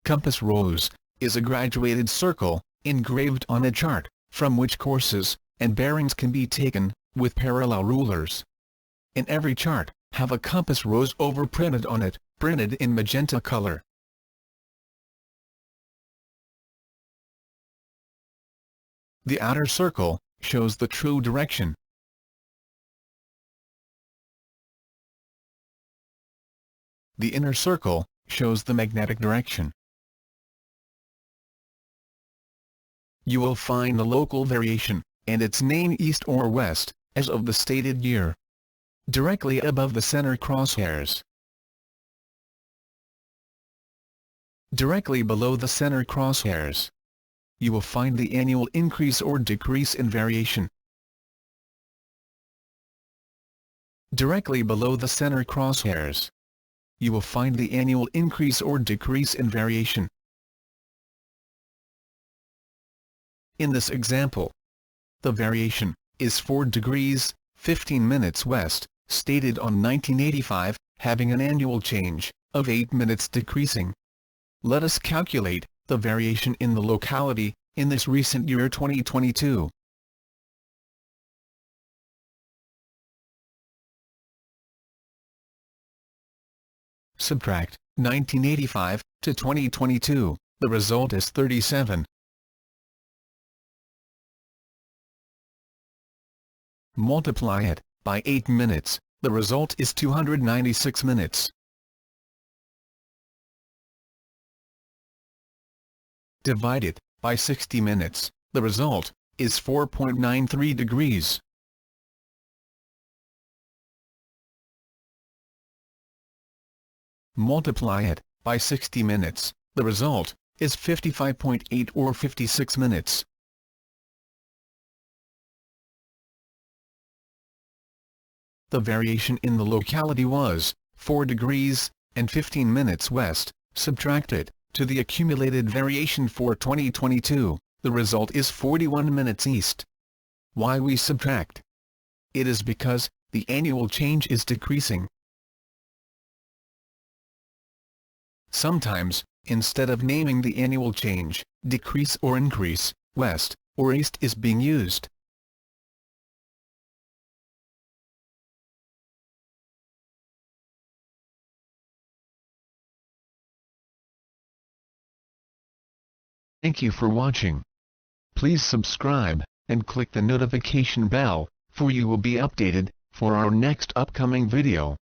Compass rose is a graduated circle, engraved on a chart, from which courses and bearings can be taken, with parallel rulers. In every chart, have a compass rose overprinted on it, printed in magenta color. The outer circle shows the true direction. The inner circle shows the magnetic direction. You will find the local variation, and its name east or west, as of the stated year, directly above the center crosshairs. Directly below the center crosshairs, you will find the annual increase or decrease in variation. Directly below the center crosshairs, you will find the annual increase or decrease in variation. In this example, the variation is 4 degrees, 15 minutes west, stated on 1985, having an annual change of 8 minutes decreasing. Let us calculate the variation in the locality in this recent year 2022. Subtract 1985 to 2022, the result is 37. Multiply it by 8 minutes, the result is 296 minutes. Divide it by 60 minutes, the result is 4.93 degrees. Multiply it by 60 minutes, the result is 55.8 or 56 minutes. The variation in the locality was 4 degrees and 15 minutes west. Subtract it to the accumulated variation for 2022, the result is 41 minutes east. Why we subtract? It is because the annual change is decreasing. Sometimes, instead of naming the annual change, decrease or increase, west or east is being used. Thank you for watching. Please subscribe and click the notification bell, for you will be updated for our next upcoming video.